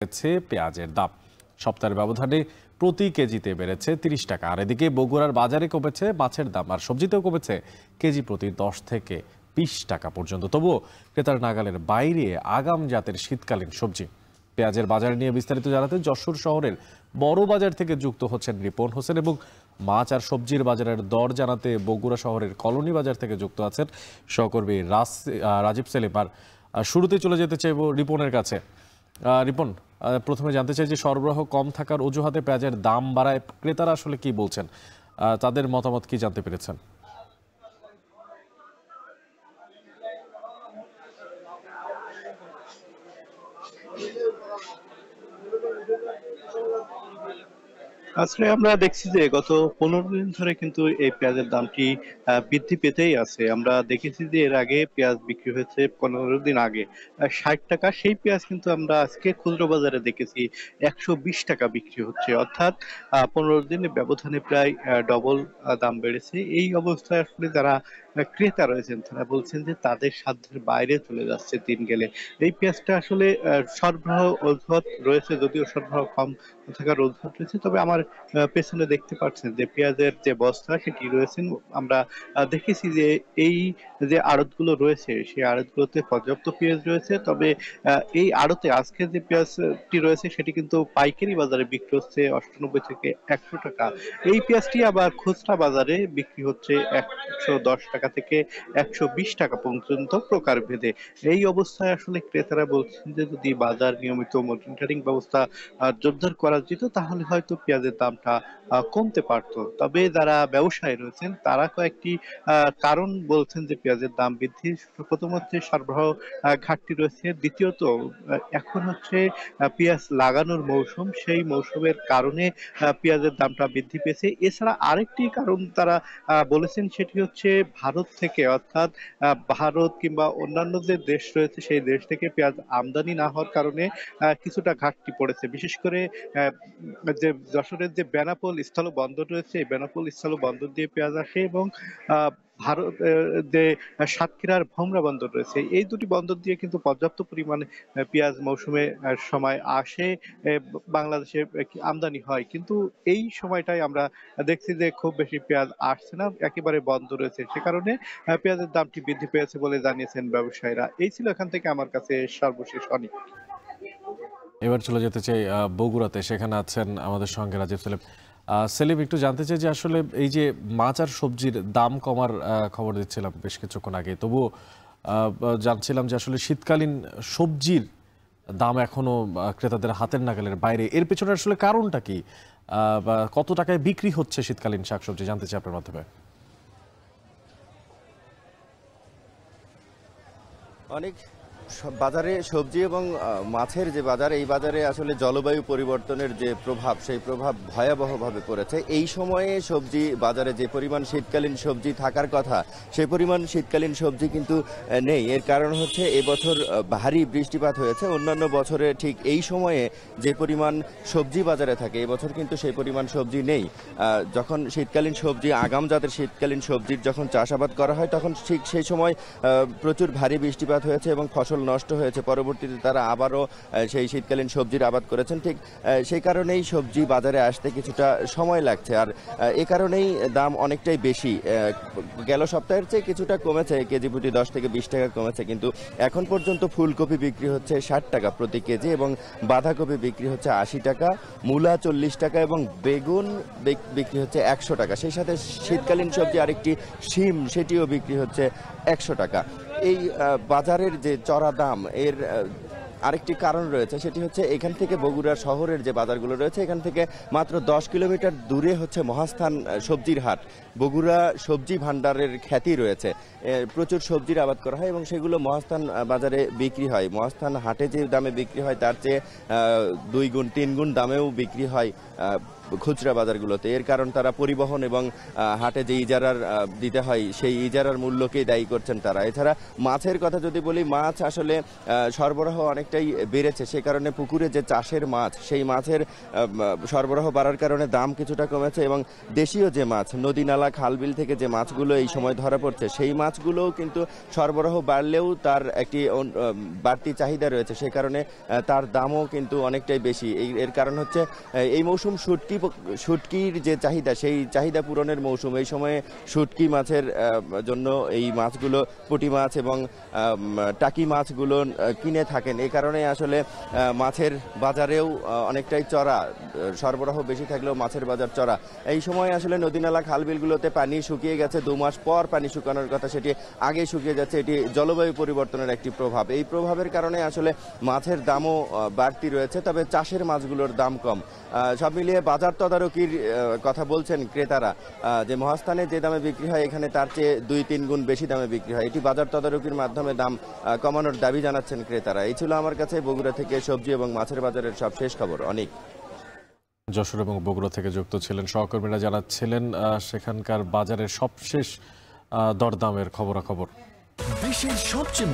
বেড়েছে পেঁয়াজের দাম। সপ্তাহের ব্যবধানে প্রতি কেজিতে বেড়েছে 30 টাকা। আর এদিকে বগুড়ার বাজারে কমেছে মাছের দাম, আর সবজিতেও কমেছে কেজি প্রতি 10 থেকে 20 টাকা পর্যন্ত। তবুও ক্রেতার নাগালের বাইরে আগাম জাতের শীতকালীন সবজি। পেঁয়াজের বাজার নিয়ে বিস্তারিত জানাতে যশোর শহরের বড় বাজার থেকে যুক্ত হচ্ছেন রিপন হোসেন, এবং মাছ আর সবজির বাজারের দর জানাতে বগুড়া শহরের কলোনি বাজার থেকে যুক্ত আছেন সহকর্মী রাজীব সেলিম। আর শুরুতেই চলে যেতে চাইব রিপনের কাছে। রিপন, প্রথমে জানতে চাই যে সরবরাহ কম থাকার অজুহাতে পেঁয়াজের দাম বাড়ায় ক্রেতারা আসলে কি বলছেন, তাদের মতামত কি জানতে পেরেছেন? আসলে আমরা দেখছি যে গত 15 দিন ধরে কিন্তু এই পেঁয়াজের দামটি বৃদ্ধি পেতেই আছে। আমরা দেখেছি যে এর আগে পেঁয়াজ বিক্রি হয়েছে 15 দিন আগে 60 টাকা, সেই পেঁয়াজ কিন্তু আমরা আজকে খুচরো বাজারে দেখেছি 120 টাকা বিক্রি হচ্ছে। অর্থাৎ 15 দিনের ব্যবধানে প্রায় ডবল দাম বেড়েছে। এই অবস্থায় আসলে যারা ক্রেতা রয়েছেন তারা বলছেন যে তাদের সাধ্যের বাইরে চলে যাচ্ছে দিন গেলে। এই পেঁয়াজটা আসলে সরবরাহ অজুহাত রয়েছে, যদিও সরবরাহ কম থাকার অজুহাত রয়েছে, তবে আমার পেছনে দেখতে পাচ্ছেন যে পেঁয়াজের যে বস্তা সেটি রয়েছেন। আমরা দেখেছি যে এই যে আড়তগুলো রয়েছে সেই আড়তগুলোতে পর্যাপ্ত পেঁয়াজ রয়েছে, তবে এই আড়তে আজকে যে পেঁয়াজটি রয়েছে সেটি কিন্তু পাইকারি বাজারে বিক্রি হচ্ছে 98 থেকে 100 টাকা। এই পেঁয়াজটি আবার খুচরা বাজারে বিক্রি হচ্ছে 110 টাকা থেকে 120 টাকা পর্যন্ত প্রকারভেদে। এই অবস্থায় আসলে ক্রেতারা বলছেন যে যদি বাজার নিয়মিত মনিটরিং ব্যবস্থা জোরদার করা যেত তাহলে হয়তো পেঁয়াজের দামটা কমতে পারতো। তবে যারা ব্যবসায়ী রয়েছেন তারা কয়েকটি কারণ বলছেন যে পেঁয়াজের দাম বৃদ্ধি। প্রথম হচ্ছে সরবরাহ ঘাটতি রয়েছে, দ্বিতীয়ত এখন হচ্ছে পেঁয়াজ লাগানোর মৌসুম, সেই মৌসুমের কারণে পেঁয়াজের দামটা বৃদ্ধি পেয়েছে। এছাড়া আরেকটি কারণ তারা বলেছেন সেটি হচ্ছে ভারত থেকে, অর্থাৎ ভারত কিংবা অন্যান্য যে দেশ রয়েছে সেই দেশ থেকে পেঁয়াজ আমদানি না হওয়ার কারণে কিছুটা ঘাটতি পড়েছে। বিশেষ করে যে যশোরের যে বেনাপোল স্থল বন্দর রয়েছে, এই বেনাপোল স্থল বন্দর দিয়ে পেঁয়াজ আসে, এবং ভারত যে সাতক্ষীরার ভোমরা বন্দর রয়েছে, এই দুটি বন্দর দিয়ে কিন্তু পর্যাপ্ত পরিমাণে পেঁয়াজ মৌসুমে সময় আসে, বাংলাদেশে আমদানি হয়। কিন্তু এই সময়টাই আমরা দেখছি যে খুব বেশি পেঁয়াজ আসছে না, একেবারে বন্ধ রয়েছে। সে কারণে পেঁয়াজের দামটি বৃদ্ধি পেয়েছে বলে জানিয়েছেন ব্যবসায়ীরা। এই ছিল এখান থেকে আমার কাছে সর্বশেষ অনেক। এবার চলে যেতে চাই বগুড়াতে, সেখানে আছেন আমাদের সঙ্গে রাজীব সেলিম। সেলিম, একটু জানতে চাই যে আসলে এই যে মাছ আর সবজির দাম কমার খবর দিচ্ছিলাম বেশ কিছুক্ষণ আগে, তবুও জানছিলাম যে আসলে শীতকালীন সবজির দাম এখনো ক্রেতাদের হাতের নাগালের বাইরে। এর পেছনে আসলে কারণটা কি, কত টাকায় বিক্রি হচ্ছে শীতকালীন শাকসবজি, জানতে চাই আপনার মাধ্যমে। অনেক বাজারে সবজি এবং মাছের যে বাজার, এই বাজারে আসলে জলবায়ু পরিবর্তনের যে প্রভাব, সেই প্রভাব ভয়াবহভাবে পড়েছে। এই সময়ে সবজি বাজারে যে পরিমাণ শীতকালীন সবজি থাকার কথা, সেই পরিমাণ শীতকালীন সবজি কিন্তু নেই। এর কারণ হচ্ছে এবছর ভারী বৃষ্টিপাত হয়েছে। অন্যান্য বছরে ঠিক এই সময়ে যে পরিমাণ সবজি বাজারে থাকে, এবছর কিন্তু সেই পরিমাণ সবজি নেই। যখন শীতকালীন সবজি, আগাম জাতের শীতকালীন সবজির যখন চাষাবাদ করা হয়, তখন ঠিক সেই সময় প্রচুর ভারী বৃষ্টিপাত হয়েছে এবং ফসল নষ্ট হয়েছে। পরবর্তীতে তারা আবারও সেই শীতকালীন সবজির আবাদ করেছেন। ঠিক সেই কারণেই সবজি বাজারে আসতে কিছুটা সময় লাগছে, আর এ কারণেই দাম অনেকটাই বেশি। গেল সপ্তাহের চেয়ে কিছুটা কমেছে, কেজি প্রতি 10 থেকে 20 টাকা কমেছে, কিন্তু এখন পর্যন্ত ফুলকপি বিক্রি হচ্ছে 60 টাকা প্রতি কেজি, এবং বাঁধাকপি বিক্রি হচ্ছে 80 টাকা, মূলা 40 টাকা, এবং বেগুন বিক্রি হচ্ছে 100 টাকা। সেই সাথে শীতকালীন সবজি আরেকটি শিম, সেটিও বিক্রি হচ্ছে 100 টাকা। এই বাজারের যে চড়া দাম, এর আরেকটি কারণ রয়েছে, সেটি হচ্ছে এখান থেকে বগুড়া শহরের যে বাজারগুলো রয়েছে, এখান থেকে মাত্র 10 কিলোমিটার দূরে হচ্ছে মহাস্থান সবজির হাট। বগুড়া সবজি ভাণ্ডারের খ্যাতি রয়েছে, প্রচুর সবজির আবাদ করা হয় এবং সেগুলো মহাস্থান বাজারে বিক্রি হয়। মহাস্থান হাটে যে দামে বিক্রি হয় তার চেয়ে 2 গুণ 3 গুণ দামেও বিক্রি হয় খুচরা বাজারগুলোতে। এর কারণ তারা পরিবহন এবং হাটে যে ইজারার দিতে হয় সেই ইজারার মূল্যকেই দায়ী করছেন তারা। এছাড়া মাছের কথা যদি বলি, মাছ আসলে সরবরাহ অনেকটাই বেড়েছে, সে কারণে পুকুরে যে চাষের মাছ সেই মাছের সরবরাহ বাড়ার কারণে দাম কিছুটা কমেছে এবং দেশীয় যে মাছ নদী নালা খালবিল থেকে যে মাছগুলো এই সময় ধরা পড়ছে সেই মাছগুলোও কিন্তু সরবরাহ বাড়লেও তার একটি বাড়তি চাহিদা রয়েছে, সে কারণে তার দামও কিন্তু অনেকটাই বেশি। এর কারণ হচ্ছে এই মৌসুম শুটকির যে চাহিদা সেই চাহিদা পূরণের মৌসুম। এই সময়ে শুটকি মাছের জন্য এই মাছগুলো পুঁটি মাছ এবং টাকি মাছগুলো কিনে থাকেন। এই কারণে আসলে মাছের বাজারেও অনেকটাই চড়া, সরবরাহ বেশি থাকলেও মাছের বাজার চড়া। এই সময় আসলে নদী নালা খালবিলগুলোতে পানি শুকিয়ে গেছে, 2 মাস পর পানি শুকানোর কথা সেটি আগে শুকিয়ে যাচ্ছে। এটি জলবায়ু পরিবর্তনের একটি প্রভাব। এই প্রভাবের কারণে আসলে মাছের দামও বাড়তি রয়েছে, তবে চাষের মাছগুলোর দাম কম। সব মিলিয়ে বাজার তদারকির কথা বলছেন ক্রেতারা, যে মহাস্থানে যে দামে বিক্রি হয় এখানে তার চেয়ে 2-3 গুণ বেশি দামে বিক্রি হয়। এটি বাজার তদারকির মাধ্যমে দাম কমানোর দাবি জানাচ্ছেন ক্রেতারা। এই ছিল আমার কাছে বগুড়া থেকে সবজি এবং মাছের বাজারের সব শেষ খবর। অনেক যশোর এবং বগুড়া থেকে যুক্ত ছিলেন সহকর্মীরা, জানাচ্ছিলেন সেখানকার বাজারের সবশেষ দরদামের খবরাখবর। বিশ্বের সবচেয়ে